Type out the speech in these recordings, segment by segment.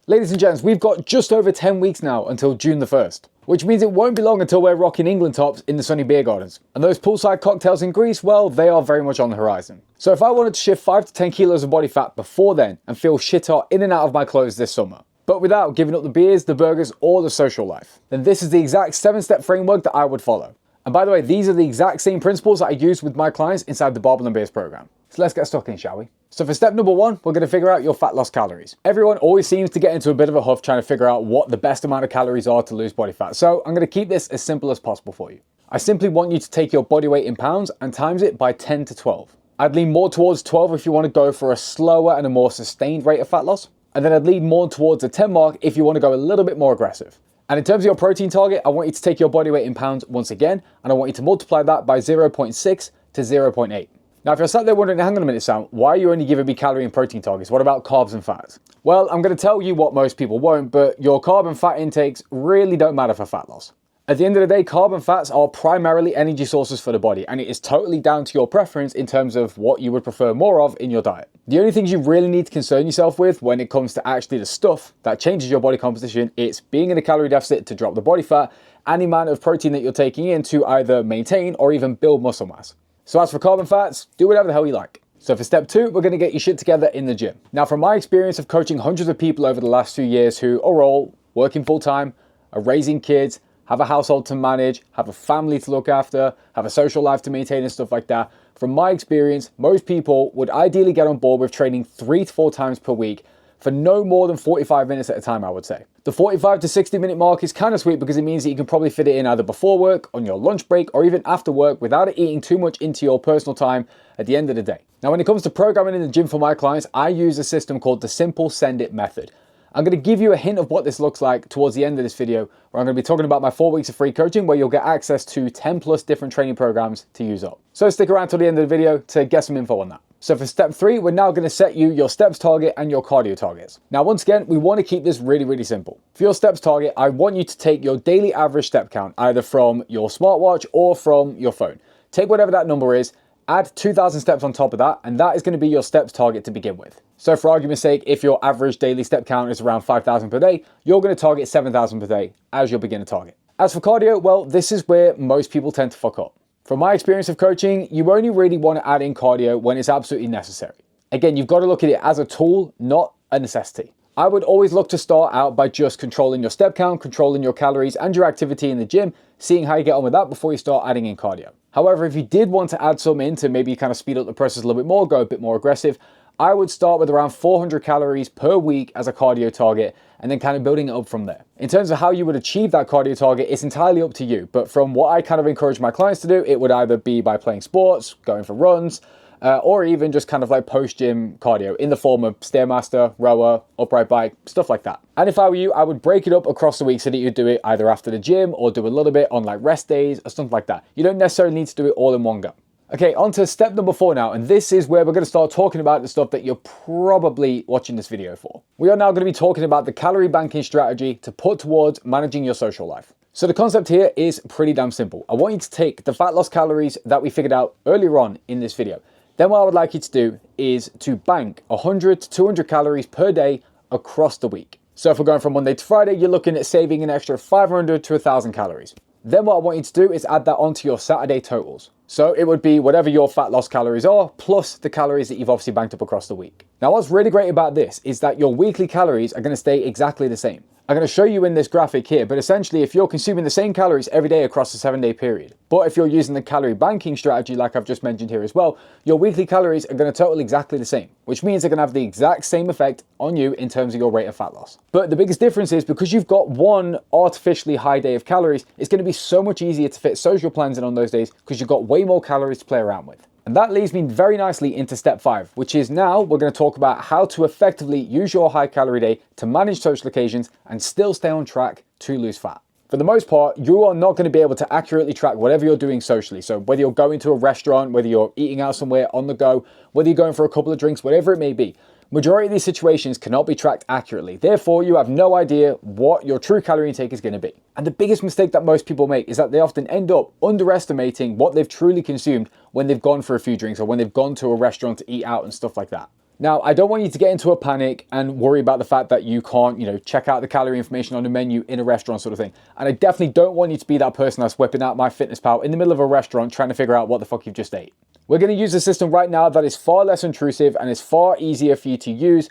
Ladies and gents, we've got just over 10 weeks now until June the 1st, which means it won't be long until we're rocking England tops in the sunny beer gardens. And those poolside cocktails in Greece, well, they are very much on the horizon. So if I wanted to shift 5 to 10 kilos of body fat before then and feel shit hot in and out of my clothes this summer, but without giving up the beers, the burgers, or the social life, then this is the exact 7-step framework that I would follow. And by the way, these are the exact same principles that I use with my clients inside the Barbell and Beers program. So let's get stuck in, shall we? So for step number 1, we're going to figure out your fat loss calories. Everyone always seems to get into a bit of a huff trying to figure out what the best amount of calories are to lose body fat. So I'm going to keep this as simple as possible for you. I simply want you to take your body weight in pounds and times it by 10 to 12. I'd lean more towards 12 if you want to go for a slower and a more sustained rate of fat loss. And then I'd lean more towards the 10 mark if you want to go a little bit more aggressive. And in terms of your protein target, I want you to take your body weight in pounds once again, and I want you to multiply that by 0.6 to 0.8. Now, if you're sat there wondering, hang on a minute, Sam, why are you only giving me calorie and protein targets? What about carbs and fats? Well, I'm going to tell you what most people won't, but your carb and fat intakes really don't matter for fat loss. At the end of the day, carb and fats are primarily energy sources for the body, and it is totally down to your preference in terms of what you would prefer more of in your diet. The only things you really need to concern yourself with when it comes to actually the stuff that changes your body composition, it's being in a calorie deficit to drop the body fat and the amount of protein that you're taking in to either maintain or even build muscle mass. So as for carb and fats, do whatever the hell you like. So for step 2, we're going to get your shit together in the gym. Now, from my experience of coaching hundreds of people over the last few years who are all working full time, are raising kids, have a household to manage, have a family to look after, have a social life to maintain and stuff like that. From my experience, most people would ideally get on board with training 3 to 4 times per week for no more than 45 minutes at a time, I would say. The 45 to 60 minute mark is kind of sweet because it means that you can probably fit it in either before work, on your lunch break, or even after work without it eating too much into your personal time at the end of the day. Now, when it comes to programming in the gym for my clients, I use a system called the Simple Send It method. I'm going to give you a hint of what this looks like towards the end of this video, where I'm going to be talking about my 4 weeks of free coaching, where you'll get access to 10 plus different training programs to use up. So stick around till the end of the video to get some info on that. So for step 3, we're now going to set you your steps target and your cardio targets. Now, once again, we want to keep this really, really simple. For your steps target, I want you to take your daily average step count, either from your smartwatch or from your phone. Take whatever that number is, add 2,000 steps on top of that, and that is going to be your steps target to begin with. So for argument's sake, if your average daily step count is around 5,000 per day, you're going to target 7,000 per day as your beginner target. As for cardio, well, this is where most people tend to fuck up. From my experience of coaching, you only really want to add in cardio when it's absolutely necessary. Again, you've got to look at it as a tool, not a necessity. I would always look to start out by just controlling your step count, controlling your calories and your activity in the gym, seeing how you get on with that before you start adding in cardio. However, if you did want to add some in to maybe kind of speed up the process a little bit more, go a bit more aggressive, I would start with around 400 calories per week as a cardio target and then kind of building it up from there. In terms of how you would achieve that cardio target, it's entirely up to you. But from what I kind of encourage my clients to do, it would either be by playing sports, going for runs, or even just kind of like post-gym cardio in the form of Stairmaster, rower, upright bike, stuff like that. And if I were you, I would break it up across the week so that you do it either after the gym or do a little bit on like rest days or something like that. You don't necessarily need to do it all in one go. Okay, on to step number 4 now, and this is where we're going to start talking about the stuff that you're probably watching this video for. We are now going to be talking about the calorie banking strategy to put towards managing your social life. So the concept here is pretty damn simple. I want you to take the fat loss calories that we figured out earlier on in this video. Then what I would like you to do is to bank 100 to 200 calories per day across the week. So if we're going from Monday to Friday, you're looking at saving an extra 500 to 1,000 calories. Then what I want you to do is add that onto your Saturday totals. So it would be whatever your fat loss calories are, plus the calories that you've obviously banked up across the week. Now, what's really great about this is that your weekly calories are going to stay exactly the same. I'm going to show you in this graphic here, but essentially if you're consuming the same calories every day across a 7-day period, but if you're using the calorie banking strategy like I've just mentioned here as well, your weekly calories are going to total exactly the same, which means they're going to have the exact same effect on you in terms of your rate of fat loss. But the biggest difference is because you've got one artificially high day of calories, it's going to be so much easier to fit social plans in on those days because you've got way more calories to play around with. And that leads me very nicely into step 5, which is now we're going to talk about how to effectively use your high calorie day to manage social occasions and still stay on track to lose fat. For the most part, you are not going to be able to accurately track whatever you're doing socially. So whether you're going to a restaurant, whether you're eating out somewhere on the go, whether you're going for a couple of drinks, whatever it may be, majority of these situations cannot be tracked accurately. Therefore, you have no idea what your true calorie intake is going to be. And the biggest mistake that most people make is that they often end up underestimating what they've truly consumed when they've gone for a few drinks or when they've gone to a restaurant to eat out and stuff like that. Now, I don't want you to get into a panic and worry about the fact that you can't, check out the calorie information on the menu in a restaurant sort of thing. And I definitely don't want you to be that person that's whipping out MyFitnessPal in the middle of a restaurant trying to figure out what the fuck you've just ate. We're going to use a system right now that is far less intrusive and is far easier for you to use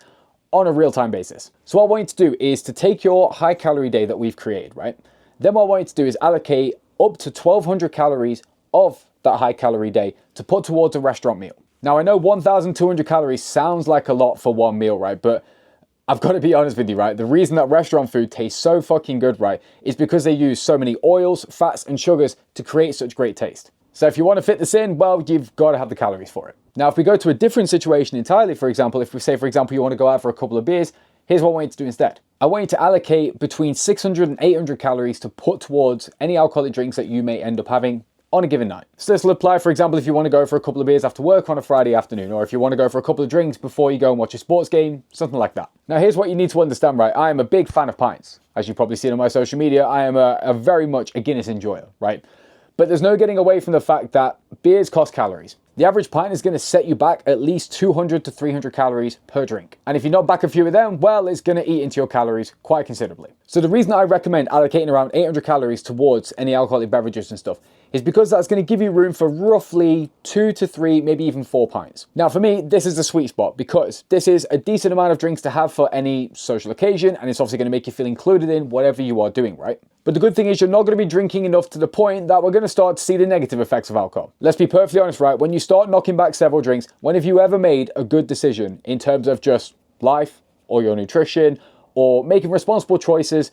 on a real-time basis. So what I want you to do is to take your high calorie day that we've created, right? Then what I want you to do is allocate up to 1,200 calories of that high calorie day to put towards a restaurant meal. Now, I know 1,200 calories sounds like a lot for one meal, right? But I've got to be honest with you, right? The reason that restaurant food tastes so fucking good, right, is because they use so many oils, fats, and sugars to create such great taste. So if you want to fit this in, well, you've got to have the calories for it. Now, if we go to a different situation entirely, for example, if we say, for example, you want to go out for a couple of beers, here's what I want you to do instead. I want you to allocate between 600 and 800 calories to put towards any alcoholic drinks that you may end up having on a given night. So this will apply, for example, if you want to go for a couple of beers after work on a Friday afternoon, or if you want to go for a couple of drinks before you go and watch a sports game, something like that. Now, here's what you need to understand, right? I am a big fan of pints. As you've probably seen on my social media, I am a very much a Guinness enjoyer, right? But there's no getting away from the fact that beers cost calories. The average pint is going to set you back at least 200 to 300 calories per drink. And if you knock back a few of them, well, it's going to eat into your calories quite considerably. So the reason I recommend allocating around 800 calories towards any alcoholic beverages and stuff is because that's going to give you room for roughly 2 to 3, maybe even 4 pints. Now, for me, this is the sweet spot because this is a decent amount of drinks to have for any social occasion, and it's obviously going to make you feel included in whatever you are doing, right? But the good thing is you're not going to be drinking enough to the point that we're going to start to see the negative effects of alcohol. Let's be perfectly honest, right? When you start knocking back several drinks, when have you ever made a good decision in terms of just life or your nutrition or making responsible choices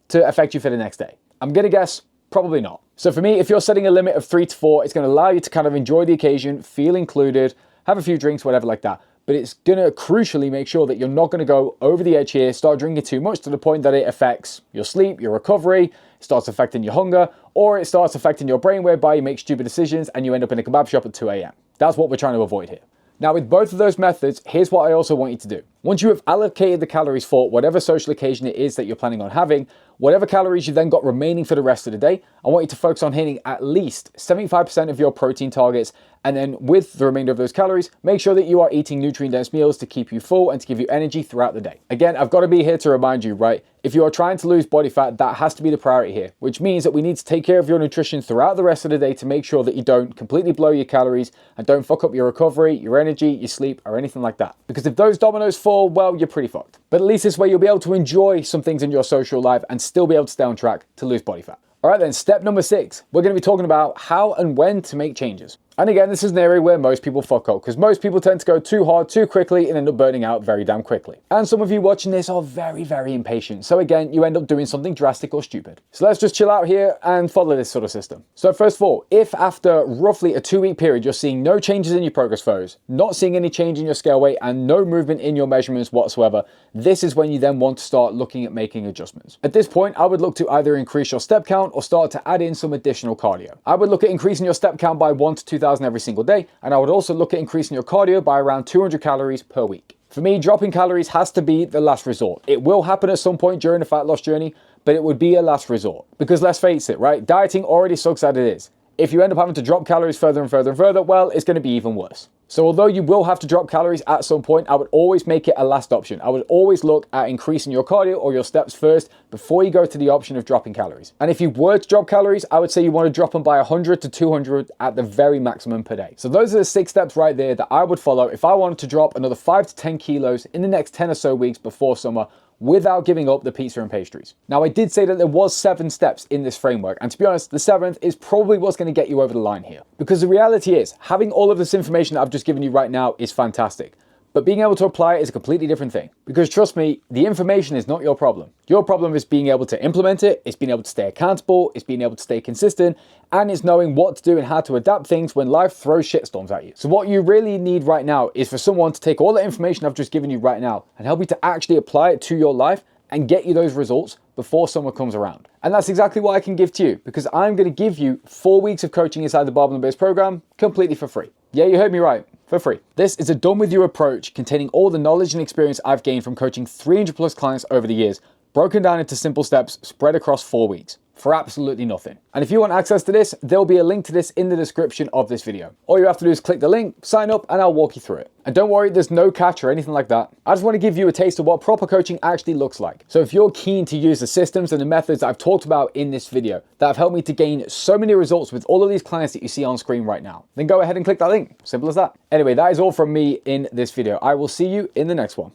to affect you for the next day? I'm going to guess probably not. So for me, if you're setting a limit of 3 to 4, it's going to allow you to kind of enjoy the occasion, feel included, have a few drinks, whatever like that. But it's going to crucially make sure that you're not going to go over the edge here, start drinking too much to the point that it affects your sleep, your recovery, it starts affecting your hunger, or it starts affecting your brain whereby you make stupid decisions and you end up in a kebab shop at 2 a.m. That's what we're trying to avoid here. Now, with both of those methods, here's what I also want you to do. Once you have allocated the calories for whatever social occasion it is that you're planning on having, whatever calories you've then got remaining for the rest of the day, I want you to focus on hitting at least 75% of your protein targets. And then with the remainder of those calories, make sure that you are eating nutrient-dense meals to keep you full and to give you energy throughout the day. Again, I've got to be here to remind you, right? If you are trying to lose body fat, that has to be the priority here, which means that we need to take care of your nutrition throughout the rest of the day to make sure that you don't completely blow your calories and don't fuck up your recovery, your energy, your sleep, or anything like that. Because if those dominoes fall, well, you're pretty fucked. But at least this way you'll be able to enjoy some things in your social life and still be able to stay on track to lose body fat. All right then, step number 6, we're going to be talking about how and when to make changes. And again, this is an area where most people fuck up because most people tend to go too hard too quickly and end up burning out very damn quickly. And some of you watching this are very, very impatient. So again, you end up doing something drastic or stupid. So let's just chill out here and follow this sort of system. So first of all, if after roughly a 2-week period, you're seeing no changes in your progress photos, not seeing any change in your scale weight and no movement in your measurements whatsoever, this is when you then want to start looking at making adjustments. At this point, I would look to either increase your step count or start to add in some additional cardio. I would look at increasing your step count by 1 to 2,000 every single day, and I would also look at increasing your cardio by around 200 calories per week. For me, dropping calories has to be the last resort. It will happen at some point during the fat loss journey, but it would be a last resort. Because let's face it, right? Dieting already sucks as it is. If you end up having to drop calories further and further and further, well, it's going to be even worse. So although you will have to drop calories at some point, I would always make it a last option. I would always look at increasing your cardio or your steps first before you go to the option of dropping calories. And if you were to drop calories, I would say you want to drop them by 100 to 200 at the very maximum per day. So those are the 6 steps right there that I would follow if I wanted to drop another 5 to 10 kilos in the next 10 or so weeks before summer without giving up the pizza and pastries. Now, I did say that there was 7 steps in this framework, and to be honest, the 7th is probably what's going to get you over the line here. Because the reality is, having all of this information that I've just given you right now is fantastic. But being able to apply it is a completely different thing. Because trust me, the information is not your problem. Your problem is being able to implement it, it's being able to stay accountable, it's being able to stay consistent, and it's knowing what to do and how to adapt things when life throws shitstorms at you. So what you really need right now is for someone to take all the information I've just given you right now and help you to actually apply it to your life and get you those results before summer comes around. And that's exactly what I can give to you, because I'm going to give you 4 weeks of coaching inside the Barbell and Base program completely for free. Yeah, you heard me right, for free. This is a done with you approach containing all the knowledge and experience I've gained from coaching 300 plus clients over the years, broken down into simple steps spread across 4 weeks. for absolutely nothing. And if you want access to this, there'll be a link to this in the description of this video. All you have to do is click the link, sign up, and I'll walk you through it. And don't worry, there's no catch or anything like that. I just want to give you a taste of what proper coaching actually looks like. So if you're keen to use the systems and the methods that I've talked about in this video that have helped me to gain so many results with all of these clients that you see on screen right now, then go ahead and click that link. Simple as that. Anyway, that is all from me in this video. I will see you in the next one.